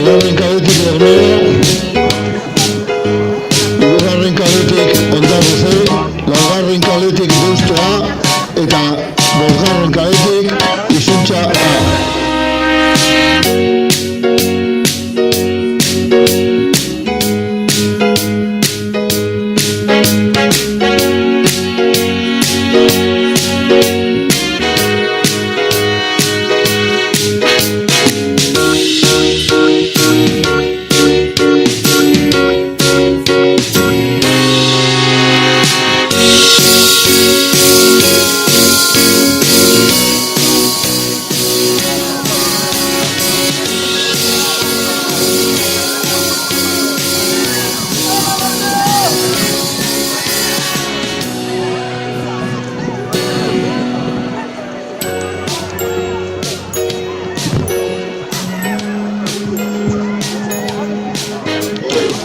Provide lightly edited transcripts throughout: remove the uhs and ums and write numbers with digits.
Bigarren kaletik Bermeo, hirugarren kaletik Hondarruze, laugarren kaletik Deustoa eta bosgarren kaletik Izuntza A.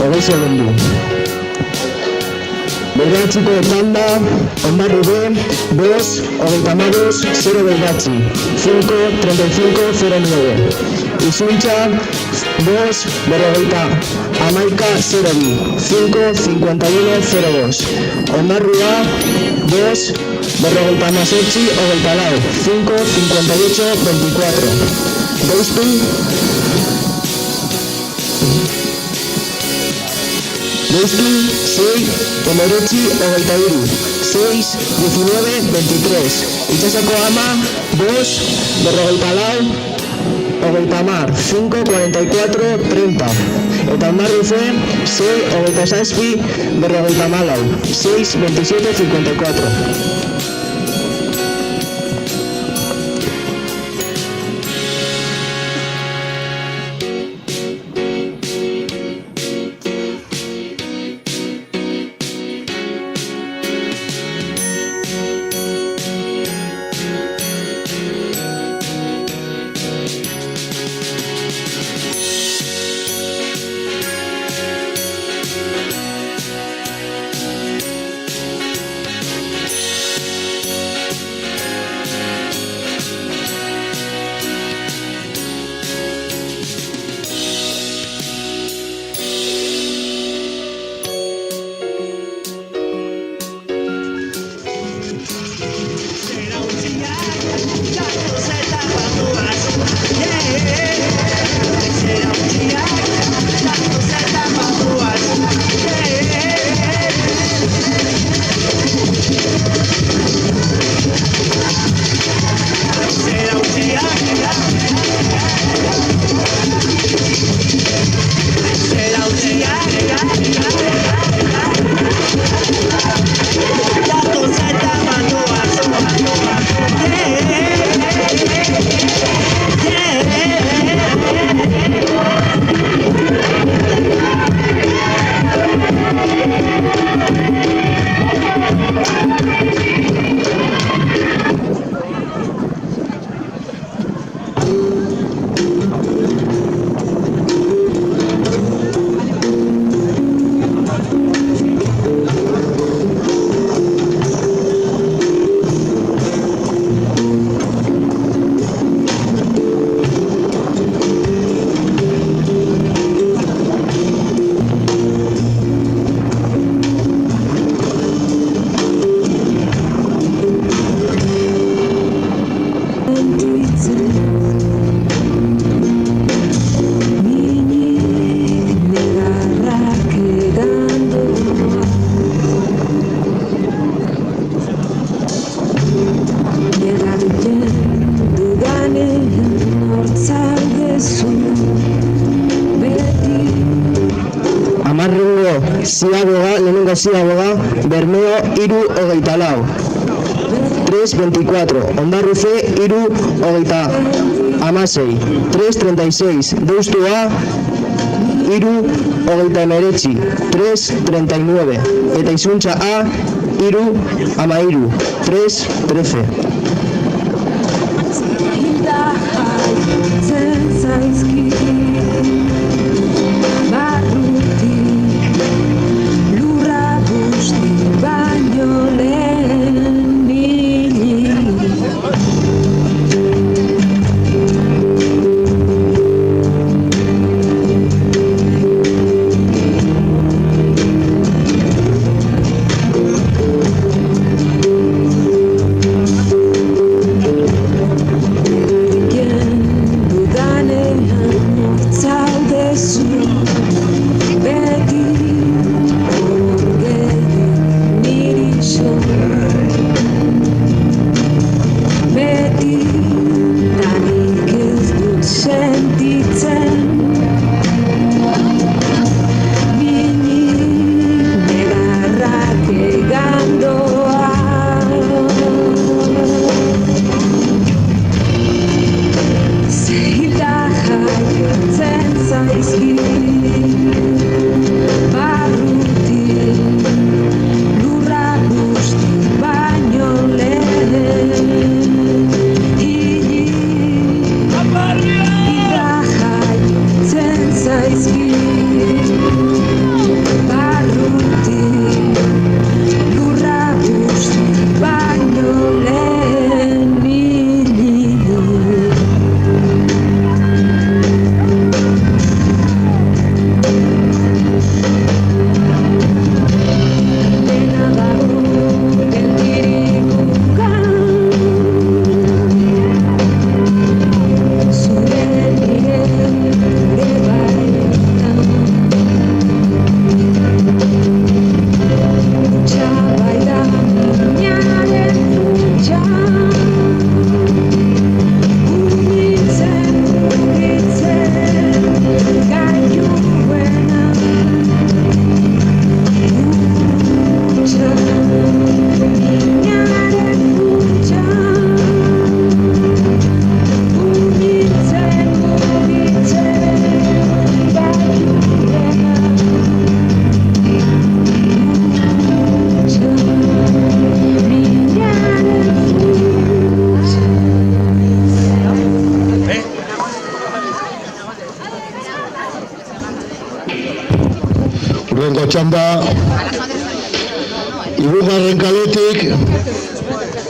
Hogei segundu. Bederatziko tanda, Hondarru B, 2, 32, 0 bederatzi, 5, 35, 09. Izuntza, 2, 51, 0, 5, 51, 02. Hondarru A, 2, 58, 5, 58, 24. Deustu, Deustu, 6, 19, 23, 6, 19, 23. Itsasoko Ama, 2, 44, 5, 44, 30. Eta Hondarru C, 6, 27, 6, 27, 54. lehenengo ziagoa, Bermeo 3:24. 3:24, Hondarru C 3:16. 3:36, Deustu A 3:19. 3:39, eta Izuntza A 3:13. 3:13. Rengo txanda, hirugarren kaletik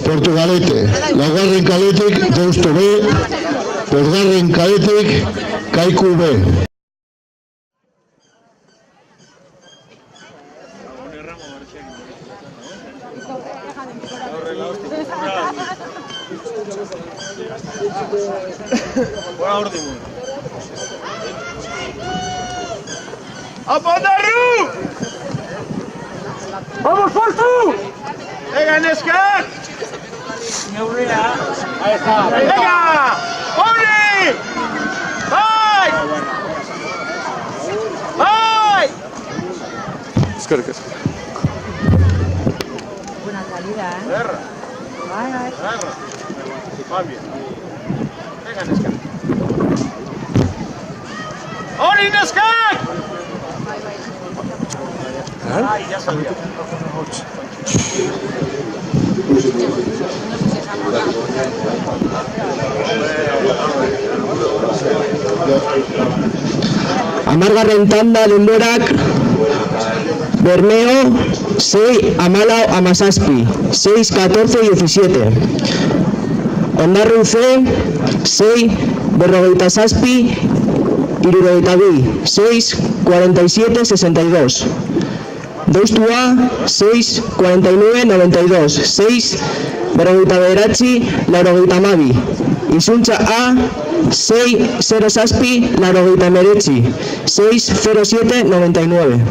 Portugalete, laugarren kaletik Deusto B, bosgarren kaletik Kaiku B. ¡Apondaru! ¡Vamos, Fortu! ¡Venga, Nesca! Ahí está. ¡Venga! ¡Ole! ¡Ay! ¡Ay! Buena salida, ¿eh? Guerra. Guerra. Va bien. Venga, Nesca. ¡Ole, Nesca! Ay, ya salió. Amargarren tanda denborak Bermeo 6 Amalau Amazazpi 6, 14, 17. Ondarrun C 6 berrogeita zazpi hirurogeita bi 6, 47, 62. Deustu A 6, 49, 92 6, berrogeita bederatzi, laurogeita hamabi. Izuntza A 6, 0 zazpi, laurogeita hemeretzi 6, 07, 99.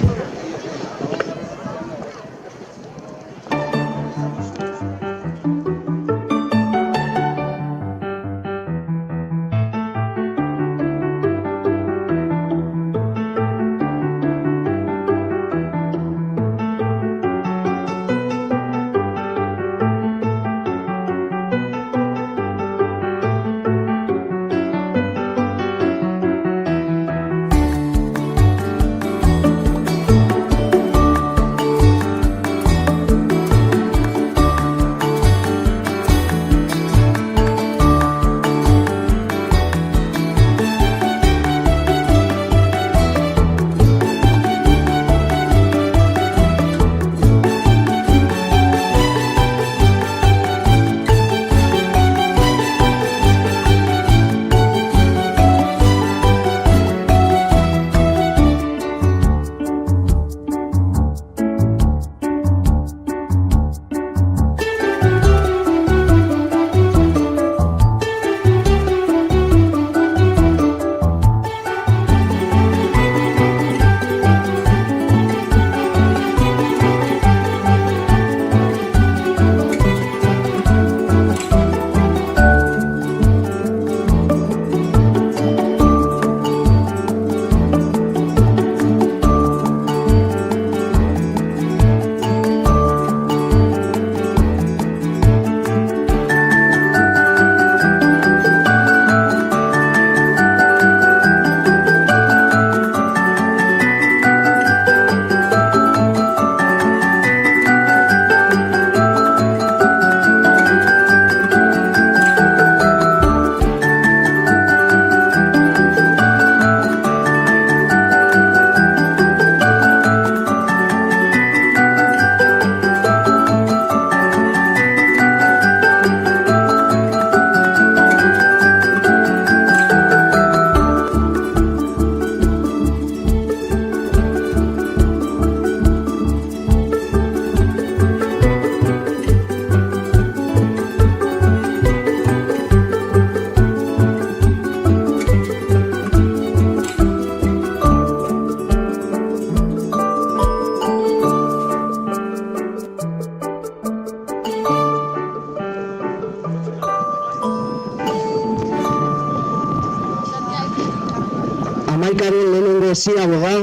Amaikaren lehenengo ziagoa,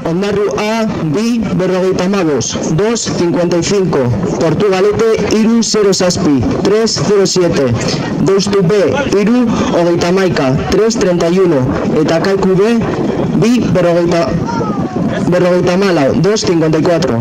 Ondarru A, B, berrogeita hamabos, 2, 55. Portugalete, 3, 0 zazpi, 3, 07. Deustu B, 3, hogeita hamaika, 3, 31. Eta Kaiku B, B, berrogeita hamalau, 2, 54.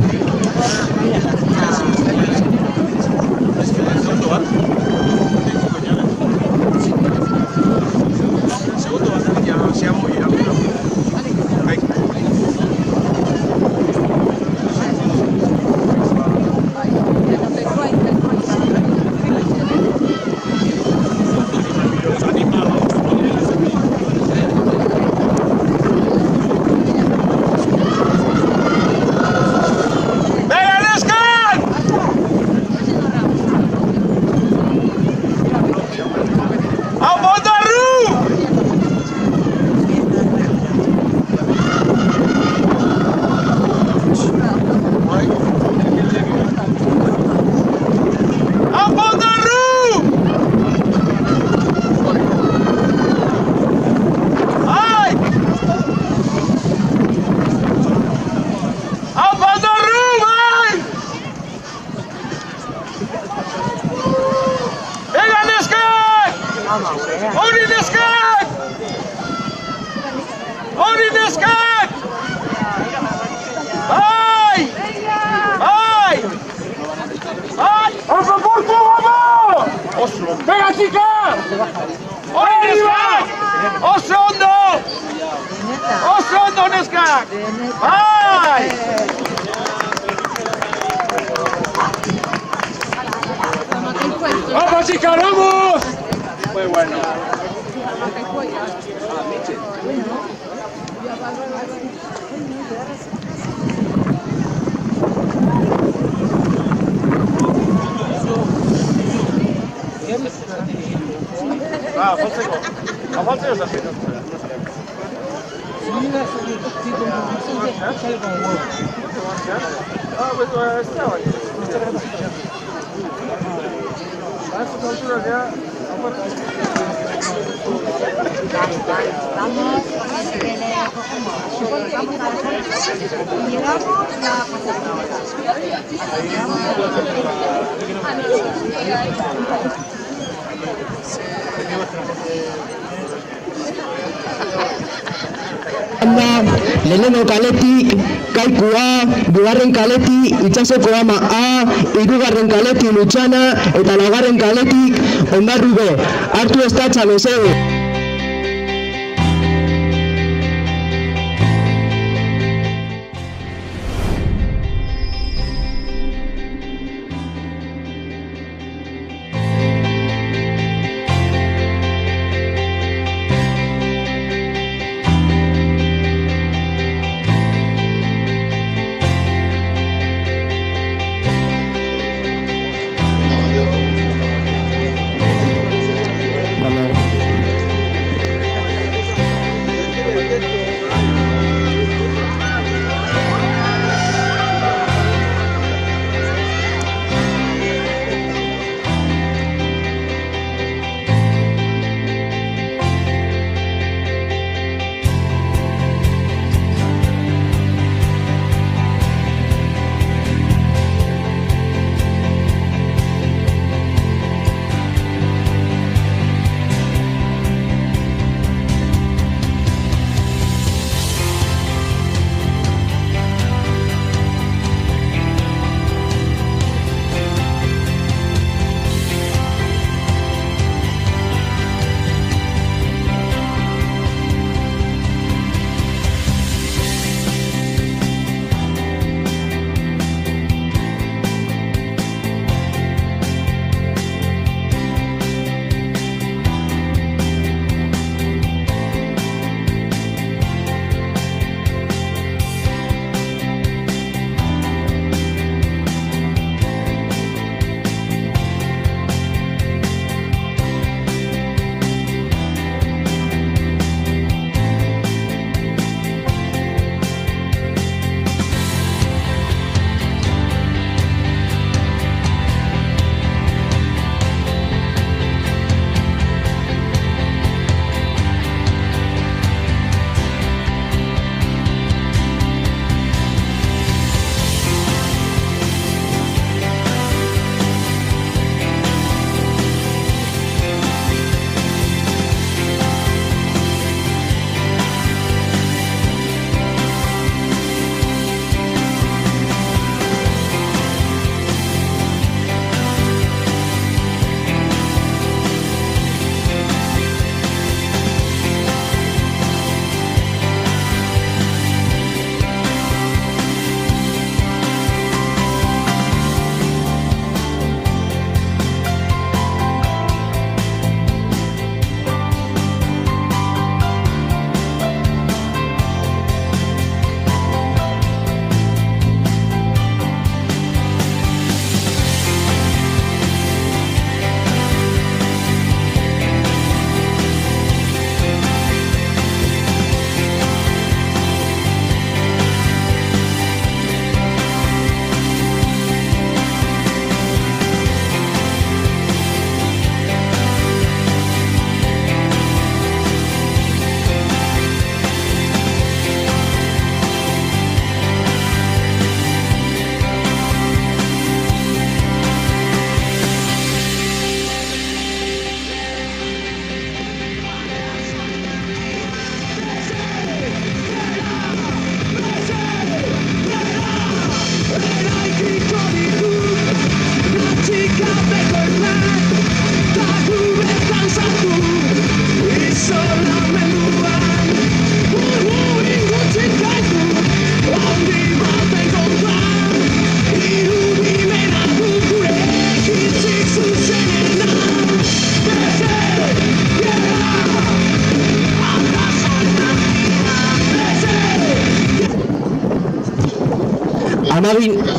Ondo, neskak! Bai! ¡Vamos y caramos! Muy bueno. Ah, Fonseca. A Fonseca está haciendo. Ah, pues estaba ahí. A estas alturas ya. Lehenengo kaletik, Kaikua, bigarren kaletik, Itsasoko ama A, hirugarren kaletik, Lutxana, eta laugarren kaletik, Ondarru B. Hartu estatxa, mesede.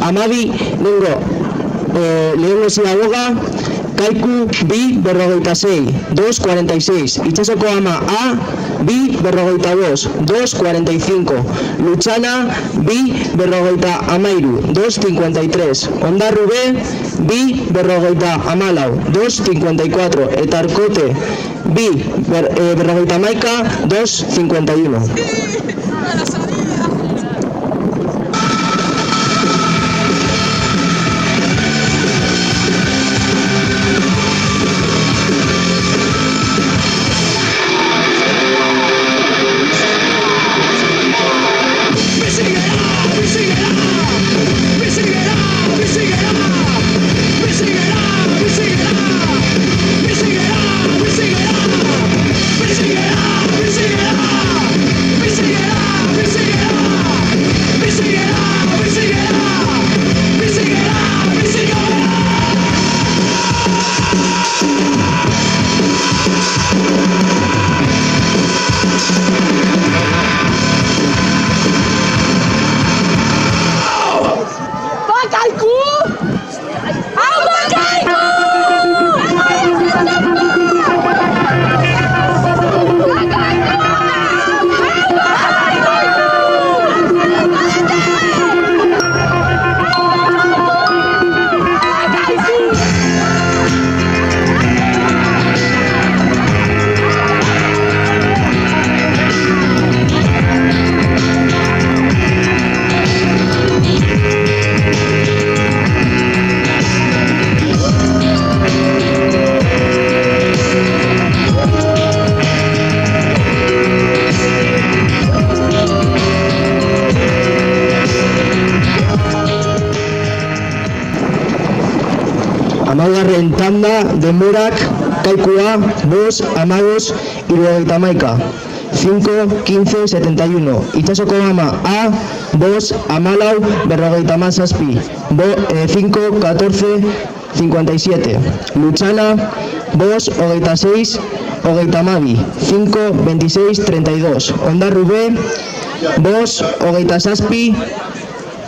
amabi lehengo sinagoga, Kaiku bi 46, 2,46. Itsasoko ama A bi 42, 2,45. Lutxana bi 53, 2,53. Ondarru B bi 54, 2,54. Eta Arkote bi 51, 2,51. Amaugarren tanda denborak Kaikua 2, Amados, 71. 5, 15, 71. Itsasoko ama A, 2, Amalau, 57. 5, 14, 57. Lutxana, 2, 26, 5, 26, 32. Ondarru B, 2, 27,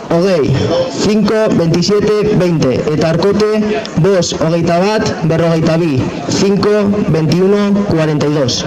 5, 27, 20. Eta Arkote, 2, 21, 42. 5, 21, 42.